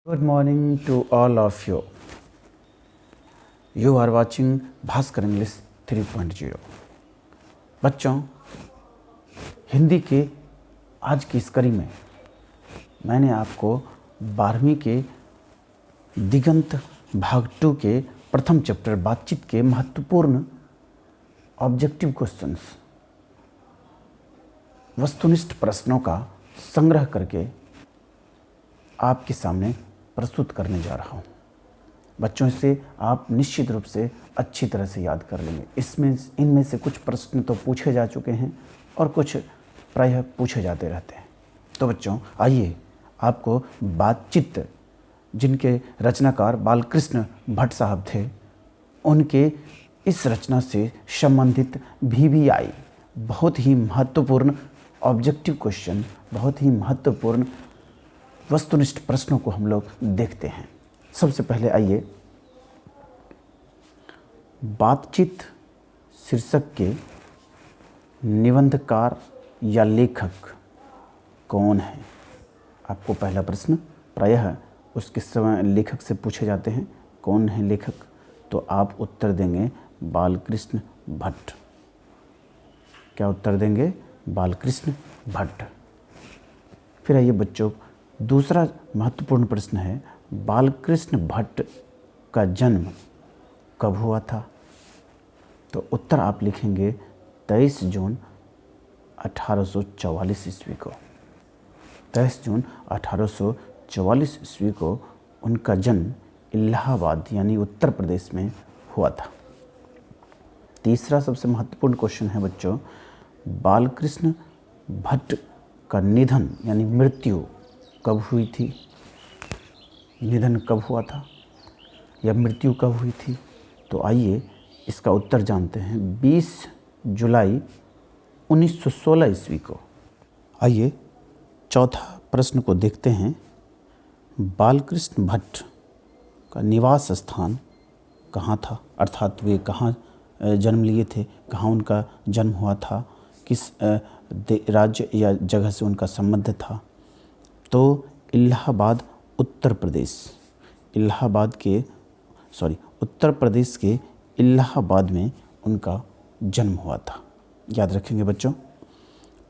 Good morning to all of you. You are watching Bhaskar English 3.0। बच्चों, हिंदी के आज की इस कड़ी में मैंने आपको 12वीं के दिगंत भाग 2 के प्रथम चैप्टर बातचीत के महत्वपूर्ण ऑब्जेक्टिव क्वेश्चंस वस्तुनिष्ठ प्रश्नों का संग्रह करके आपके सामने प्रस्तुत करने जा रहा हूँ। बच्चों, इसे आप निश्चित रूप से अच्छी तरह से याद कर लेंगे। इनमें से कुछ प्रश्न तो पूछे जा चुके हैं और कुछ प्रायः पूछे जाते रहते हैं। तो बच्चों, आइए आपको बातचीत, जिनके रचनाकार बालकृष्ण भट्ट साहब थे, उनके इस रचना से संबंधित VBI बहुत ही महत्वपूर्ण ऑब्जेक्टिव क्वेश्चन, बहुत ही महत्वपूर्ण वस्तुनिष्ठ प्रश्नों को हम लोग देखते हैं। सबसे पहले आइए बातचीत शीर्षक के निबंधकार या लेखक कौन है। आपको पहला प्रश्न प्रायः उसके समय लेखक से पूछे जाते हैं, कौन है लेखक, तो आप उत्तर देंगे बालकृष्ण भट्ट। क्या उत्तर देंगे? बालकृष्ण भट्ट। फिर आइए बच्चों, दूसरा महत्वपूर्ण प्रश्न है, बालकृष्ण भट्ट का जन्म कब हुआ था? तो उत्तर आप लिखेंगे 23 जून 1844 ईस्वी को। 23 जून 1844 ईस्वी को उनका जन्म इलाहाबाद यानी उत्तर प्रदेश में हुआ था। तीसरा सबसे महत्वपूर्ण क्वेश्चन है बच्चों, बालकृष्ण भट्ट का निधन यानी मृत्यु कब हुई थी? निधन कब हुआ था या मृत्यु कब हुई थी? तो आइए इसका उत्तर जानते हैं। 20 जुलाई 1916 ईस्वी को। आइए चौथा प्रश्न को देखते हैं। बालकृष्ण भट्ट का निवास स्थान कहाँ था, अर्थात वे कहाँ जन्म लिए थे, कहाँ उनका जन्म हुआ था, किस राज्य या जगह से उनका संबंध था? तो इलाहाबाद उत्तर प्रदेश, उत्तर प्रदेश के इलाहाबाद में उनका जन्म हुआ था। याद रखेंगे बच्चों।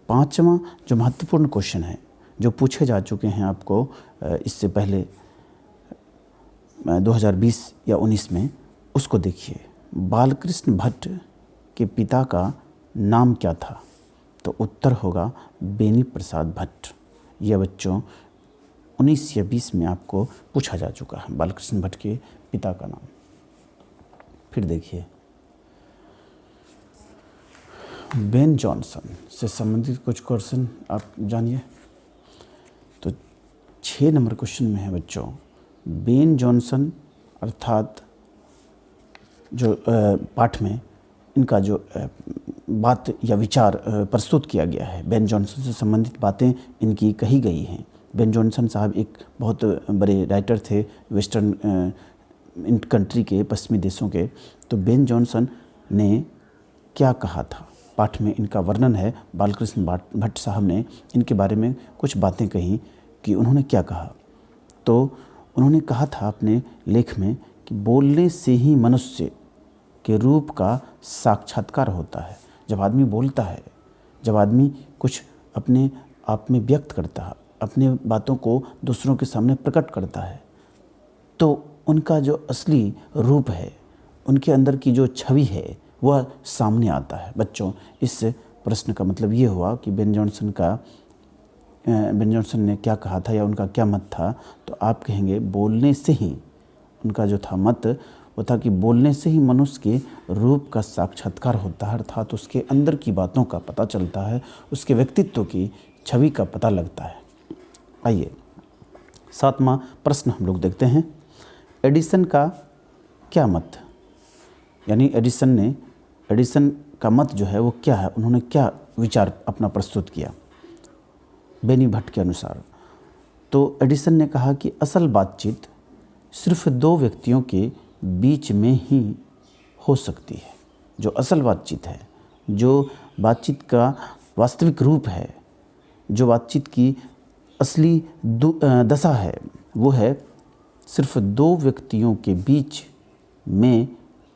पांचवा जो महत्वपूर्ण क्वेश्चन है, जो पूछे जा चुके हैं आपको इससे पहले 2020 या 19 में, उसको देखिए। बालकृष्ण भट्ट के पिता का नाम क्या था? तो उत्तर होगा बेनी प्रसाद भट्ट। यह बच्चों 19 या 20 में आपको पूछा जा चुका है, बालकृष्ण भट्ट के पिता का नाम। फिर देखिए, बेन जॉनसन से संबंधित कुछ क्वेश्चन आप जानिए। तो 6 नंबर क्वेश्चन में है बच्चों, बेन जॉनसन अर्थात जो पाठ में इनका जो बात या विचार प्रस्तुत किया गया है, बेन जॉनसन से संबंधित बातें इनकी कही गई हैं। बेन जॉनसन साहब एक बहुत बड़े राइटर थे वेस्टर्न इन कंट्री के, पश्चिमी देशों के। तो बेन जॉनसन ने क्या कहा था, पाठ में इनका वर्णन है। बालकृष्ण भट्ट साहब ने इनके बारे में कुछ बातें कही कि उन्होंने क्या कहा। तो उन्होंने कहा था अपने लेख में कि बोलने से ही मनुष्य के रूप का साक्षात्कार होता है। जब आदमी बोलता है, जब आदमी कुछ अपने आप में व्यक्त करता है, अपने बातों को दूसरों के सामने प्रकट करता है, तो उनका जो असली रूप है, उनके अंदर की जो छवि है, वह सामने आता है। बच्चों, इस प्रश्न का मतलब ये हुआ कि बेन जॉनसन ने क्या कहा था या उनका क्या मत था। तो आप कहेंगे बोलने से ही, उनका जो था मत वो था कि बोलने से ही मनुष्य के रूप का साक्षात्कार होता है, अर्थात उसके अंदर की बातों का पता चलता है, उसके व्यक्तित्व की छवि का पता लगता है। आइए 7वां प्रश्न हम लोग देखते हैं। एडिसन का क्या मत, यानी एडिसन का मत जो है वो क्या है, उन्होंने क्या विचार अपना प्रस्तुत किया बेनी भट्ट के अनुसार। तो एडिसन ने कहा कि असल बातचीत सिर्फ 2 व्यक्तियों के बीच में ही हो सकती है। जो असल बातचीत है, जो बातचीत का वास्तविक रूप है, जो बातचीत की असली दशा है, वो है सिर्फ दो व्यक्तियों के बीच में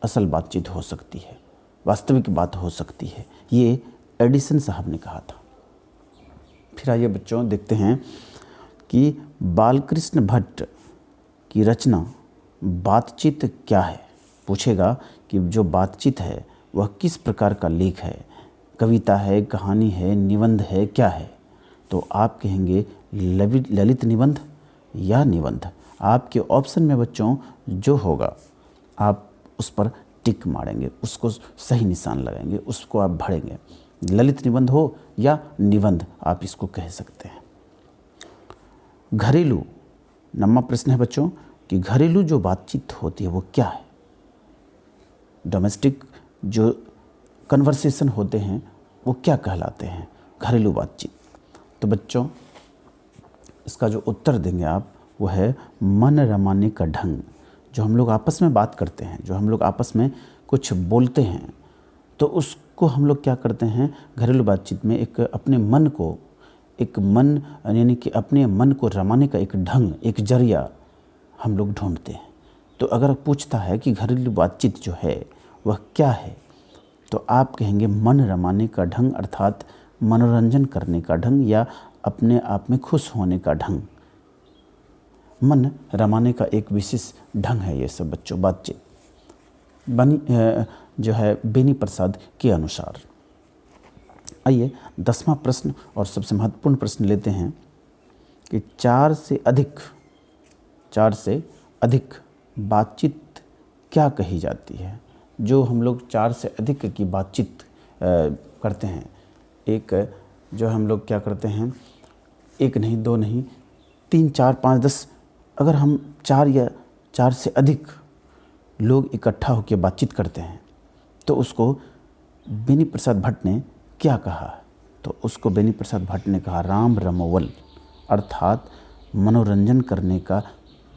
असल बातचीत हो सकती है, वास्तविक बात हो सकती है। ये एडिसन साहब ने कहा था। फिर आइए बच्चों देखते हैं कि बालकृष्ण भट्ट की रचना बातचीत क्या है। पूछेगा कि जो बातचीत है वह किस प्रकार का लेख है, कविता है, कहानी है, निबंध है, क्या है? तो आप कहेंगे ललित निबंध या निबंध। आपके ऑप्शन में बच्चों जो होगा आप उस पर टिक मारेंगे, उसको सही निशान लगाएंगे, उसको आप भरेंगे। ललित निबंध हो या निबंध आप इसको कह सकते हैं। घरेलू नम्मा प्रश्न है बच्चों कि घरेलू जो बातचीत होती है वो क्या है? डोमेस्टिक जो कन्वर्सेशन होते हैं वो क्या कहलाते हैं? घरेलू बातचीत। तो बच्चों इसका जो उत्तर देंगे आप वो है मन रमाने का ढंग। जो हम लोग आपस में बात करते हैं, जो हम लोग आपस में कुछ बोलते हैं, तो उसको हम लोग क्या करते हैं घरेलू बातचीत में, एक अपने मन को, एक मन यानी कि अपने मन को रमाने का एक ढंग, एक जरिया हम लोग ढूंढते हैं। तो अगर पूछता है कि घरेलू बातचीत जो है वह क्या है, तो आप कहेंगे मन रमाने का ढंग, अर्थात मनोरंजन करने का ढंग या अपने आप में खुश होने का ढंग। मन रमाने का एक विशेष ढंग है ये सब बच्चों बातचीत, जो है बेनी प्रसाद के अनुसार। आइए 10वां प्रश्न और सबसे महत्वपूर्ण प्रश्न लेते हैं कि चार से अधिक बातचीत क्या कही जाती है? जो हम लोग 4 से अधिक की बातचीत करते हैं, एक जो हम लोग क्या करते हैं, एक नहीं, दो नहीं, 3, 4, 5, 10, अगर हम 4 या 4 से अधिक लोग इकट्ठा होकर बातचीत करते हैं तो उसको बेनी प्रसाद भट्ट ने क्या कहा? तो उसको बेनी प्रसाद भट्ट ने कहा राम रमोवल, अर्थात मनोरंजन करने का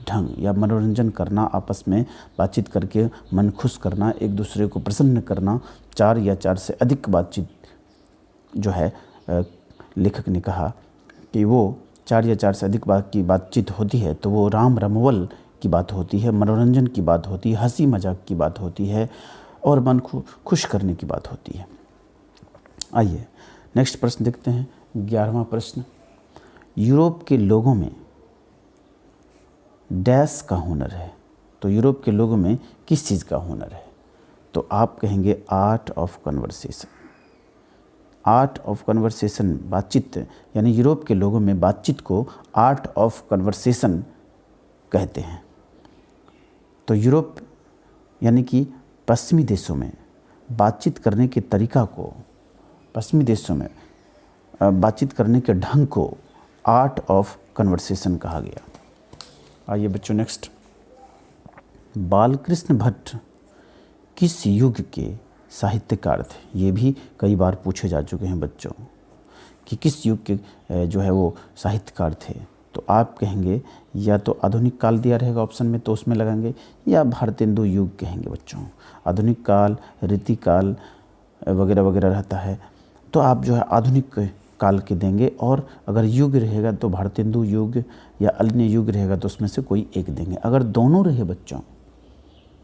ढंग या मनोरंजन करना, आपस में बातचीत करके मन खुश करना, एक दूसरे को प्रसन्न करना। 4 या 4 से अधिक बातचीत जो है लेखक ने कहा कि वो 4 या 4 से अधिक की बातचीत होती है तो वो राम रमोवल की बात होती है, मनोरंजन की बात होती है, हंसी मजाक की बात होती है और मन को खुश करने की बात होती है। आइए नेक्स्ट प्रश्न देखते हैं, 11वां प्रश्न। यूरोप के लोगों में डैश का हुनर है। तो यूरोप के लोगों में किस चीज़ का हुनर है? तो आप कहेंगे art of conversation. Art of conversation बातचीत, यानी यूरोप के लोगों में बातचीत को आर्ट ऑफ कन्वर्सेशन कहते हैं। तो यूरोप यानी कि पश्चिमी देशों में बातचीत करने के तरीका को, पश्चिमी देशों में बातचीत करने के ढंग को आर्ट ऑफ कन्वर्सेशन कहा गया। आइए बच्चों नेक्स्ट, बालकृष्ण भट्ट किस युग के साहित्यकार थे? ये भी कई बार पूछे जा चुके हैं बच्चों कि किस युग के जो है वो साहित्यकार थे। तो आप कहेंगे या तो आधुनिक काल दिया रहेगा ऑप्शन में तो उसमें लगाएंगे, या भारतेंदु युग कहेंगे बच्चों। आधुनिक काल, रीतिकाल वगैरह वगैरह रहता है, तो आप जो है आधुनिक काल के देंगे, और अगर युग रहेगा तो भारतेंदु युग या अन्य युग रहेगा तो उसमें से कोई एक देंगे। अगर दोनों रहे बच्चों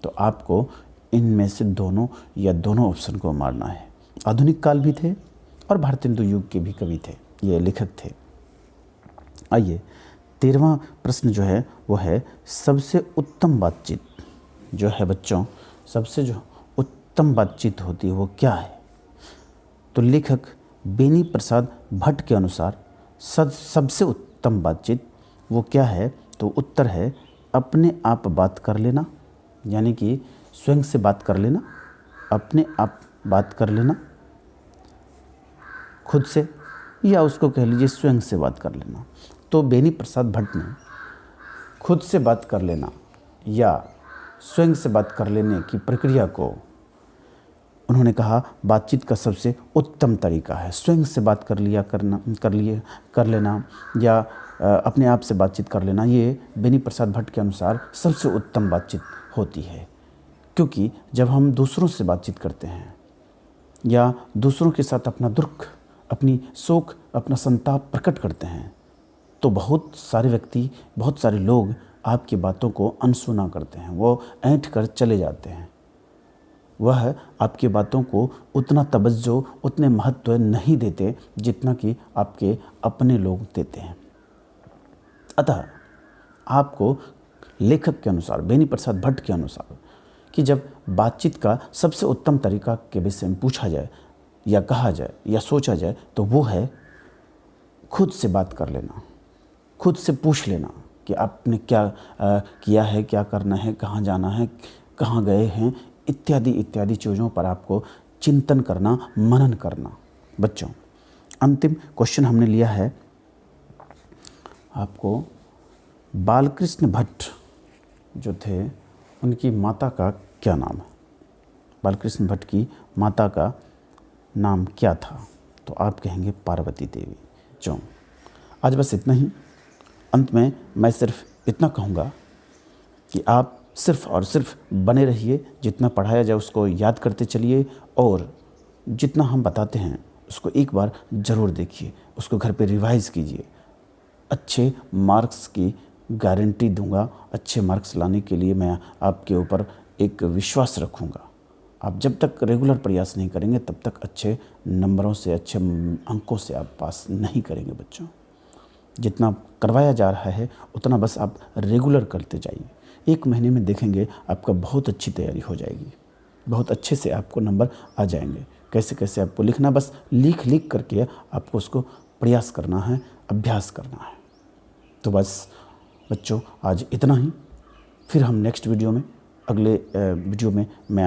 तो आपको इनमें से दोनों या दोनों ऑप्शन को मारना है। आधुनिक काल भी थे और भारतेंदु युग के भी कवि थे, ये लेखक थे। आइए 13वां प्रश्न जो है वो है सबसे उत्तम बातचीत जो है बच्चों, सबसे जो उत्तम बातचीत होती है वो क्या है? तो लेखक बेनी प्रसाद भट्ट के अनुसार सबसे उत्तम बातचीत वो क्या है? तो उत्तर है अपने आप बात कर लेना, यानी कि स्वयं से बात कर लेना, अपने आप बात कर लेना खुद से, या उसको कह लीजिए स्वयं से बात कर लेना। तो बेनी प्रसाद भट्ट ने खुद से बात कर लेना या स्वयं से बात कर लेने की प्रक्रिया को उन्होंने कहा बातचीत का सबसे उत्तम तरीका है। स्वयं से बात कर लेना या अपने आप से बातचीत कर लेना, ये बेनी प्रसाद भट्ट के अनुसार सबसे उत्तम बातचीत होती है। क्योंकि जब हम दूसरों से बातचीत करते हैं या दूसरों के साथ अपना दुख, अपनी शोक, अपना संताप प्रकट करते हैं तो बहुत सारे व्यक्ति, बहुत सारे लोग आपकी बातों को अनसुना करते हैं, वो ऐंठ कर चले जाते हैं, वह आपकी बातों को उतना तवज्जो, उतने महत्व नहीं देते जितना कि आपके अपने लोग देते हैं। अतः आपको लेखक के अनुसार, बेनी प्रसाद भट्ट के अनुसार, कि जब बातचीत का सबसे उत्तम तरीका के विषय में पूछा जाए या कहा जाए या सोचा जाए तो वो है खुद से बात कर लेना, खुद से पूछ लेना कि आपने क्या किया है, क्या करना है, कहाँ जाना है, कहाँ गए हैं, इत्यादि इत्यादि चीज़ों पर आपको चिंतन करना, मनन करना। बच्चों, अंतिम क्वेश्चन हमने लिया है आपको, बालकृष्ण भट्ट जो थे उनकी माता का क्या नाम है? बालकृष्ण भट्ट की माता का नाम क्या था? तो आप कहेंगे पार्वती देवी। जो आज बस इतना ही। अंत में मैं सिर्फ इतना कहूँगा कि आप सिर्फ और सिर्फ बने रहिए, जितना पढ़ाया जाए उसको याद करते चलिए और जितना हम बताते हैं उसको एक बार ज़रूर देखिए, उसको घर पे रिवाइज़ कीजिए। अच्छे मार्क्स की गारंटी दूंगा, अच्छे मार्क्स लाने के लिए मैं आपके ऊपर एक विश्वास रखूँगा। आप जब तक रेगुलर प्रयास नहीं करेंगे तब तक अच्छे नंबरों से, अच्छे अंकों से आप पास नहीं करेंगे। बच्चों, जितना करवाया जा रहा है उतना बस आप रेगुलर करते जाइए। 1 महीने में देखेंगे आपका बहुत अच्छी तैयारी हो जाएगी, बहुत अच्छे से आपको नंबर आ जाएंगे। कैसे कैसे आपको लिखना, बस लिख करके आपको उसको प्रयास करना है, अभ्यास करना है। तो बस बच्चों, आज इतना ही। फिर हम नेक्स्ट वीडियो में, अगले वीडियो में मैं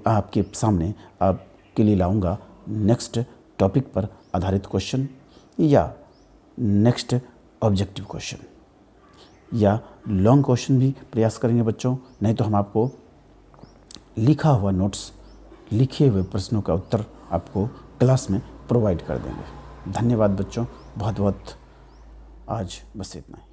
आपके सामने आपके लिए लाऊंगा नेक्स्ट टॉपिक पर आधारित क्वेश्चन या नेक्स्ट ऑब्जेक्टिव क्वेश्चन या लॉन्ग क्वेश्चन भी प्रयास करेंगे बच्चों। नहीं तो हम आपको लिखा हुआ नोट्स, लिखे हुए प्रश्नों का उत्तर आपको क्लास में प्रोवाइड कर देंगे। धन्यवाद बच्चों, बहुत बहुत। आज बस इतना ही।